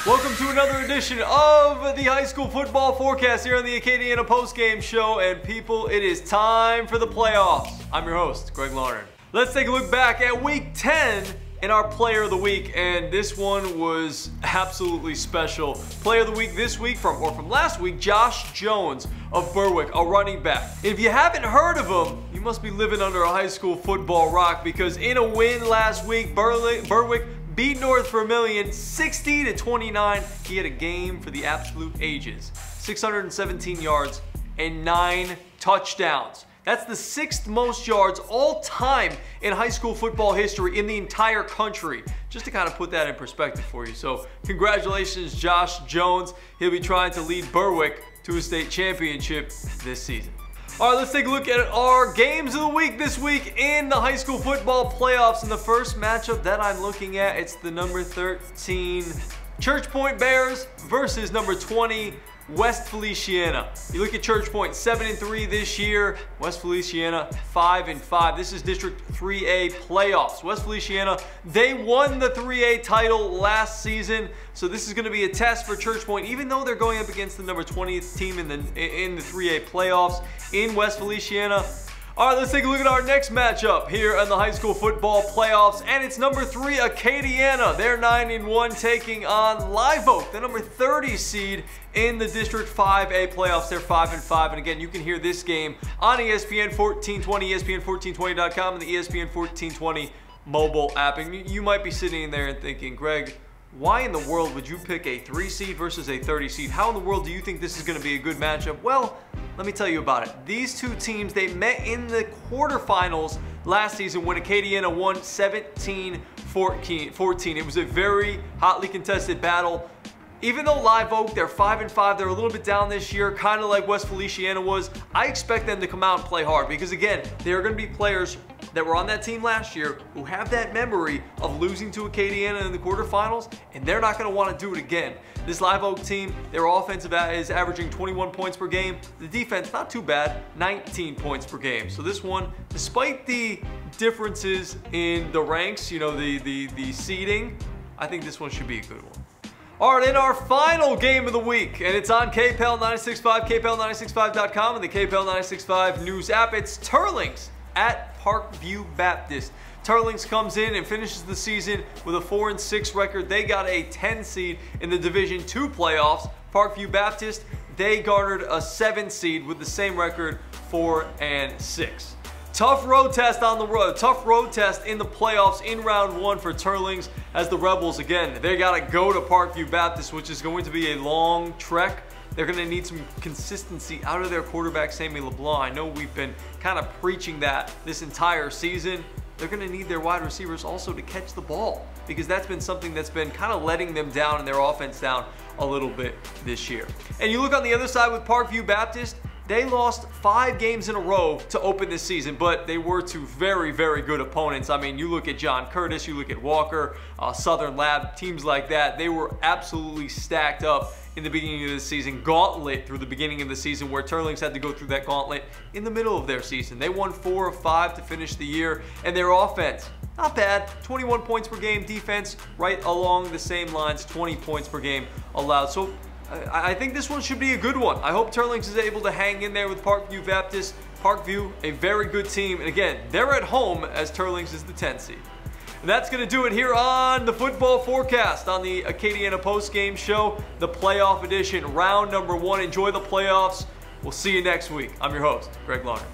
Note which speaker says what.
Speaker 1: Welcome to another edition of the high school football forecast here on the Acadiana postgame show. And people, it is time for the playoffs. I'm your host, Greg Larner. Let's take a look back at week 10 in our player of the week, and this one was absolutely special. Player of the week this week from last week, Josh Jones of Berwick, a running back. If you haven't heard of him, you must be living under a high school football rock, because in a win last week, Berwick beat North Vermilion 60-29. He had a game for the absolute ages. 617 yards and 9 touchdowns. That's the 6th most yards all time in high school football history in the entire country. Just to kind of put that in perspective for you. So congratulations, Josh Jones. He'll be trying to lead Berwick to a state championship this season. All right, let's take a look at our games of the week this week in the high school football playoffs. And the first matchup that I'm looking at, it's the number 13 Church Point Bears versus number 20 West Feliciana. You look at Church Point, 7-3 this year. West Feliciana, 5-5. This is District 3A playoffs. West Feliciana, they won the 3A title last season, so this is going to be a test for Church Point, even though they're going up against the number 20th team in the 3A playoffs in West Feliciana. All right, let's take a look at our next matchup here in the high school football playoffs, and it's number 3 Acadiana. They're 9-1, taking on Live Oak, the number 30 seed in the District 5A playoffs. They're 5-5, and again, you can hear this game on ESPN 1420, ESPN1420.com, and the ESPN 1420 mobile app. And you might be sitting there and thinking, Greg, why in the world would you pick a 3 seed versus a 30 seed? How in the world do you think this is going to be a good matchup? Well, let me tell you about it. These two teams, they met in the quarterfinals last season when Acadiana won 17-14. It was a very hotly contested battle. Even though Live Oak, they're 5-5, they're a little bit down this year, kind of like West Feliciana was, I expect them to come out and play hard, because again, there are going to be players that were on that team last year who have that memory of losing to Acadiana in the quarterfinals, and they're not going to want to do it again. This Live Oak team, their offensive is averaging 21 points per game. The defense, not too bad, 19 points per game. So this one, despite the differences in the ranks, you know, the seeding, I think this one should be a good one. All right, in our final game of the week, and it's on KPEL 965, KPEL965.com, and the KPEL 965 news app. It's Teurlings at Parkview Baptist. Teurlings comes in and finishes the season with a 4-6 record. They got a 10 seed in the Division 2 playoffs. Parkview Baptist, they garnered a 7 seed with the same record, 4-6. Tough road test on the road. Tough road test in the playoffs in round 1 for Teurlings, as the Rebels, again, they got to go to Parkview Baptist, which is going to be a long trek. They're going to need some consistency out of their quarterback, Sammy LeBlanc. I know we've been kind of preaching that this entire season. They're going to need their wide receivers also to catch the ball, because that's been something that's been kind of letting them down and their offense down a little bit this year. And you look on the other side with Parkview Baptist, they lost 5 games in a row to open this season, but they were to very, very good opponents. I mean, you look at John Curtis, you look at Walker, Southern Lab, teams like that. They were absolutely stacked up in the beginning of the season, gauntlet through the beginning of the season, where Teurlings had to go through that gauntlet in the middle of their season. They won 4 of 5 to finish the year, and their offense, not bad, 21 points per game. Defense, right along the same lines, 20 points per game allowed. So I think this one should be a good one. I hope Teurlings is able to hang in there with Parkview Baptist. Parkview, a very good team. And again, they're at home as Teurlings is the 10 seed. And that's going to do it here on the football forecast on the Acadiana postgame show, the playoff edition, round number 1. Enjoy the playoffs. We'll see you next week. I'm your host, Greg Larner.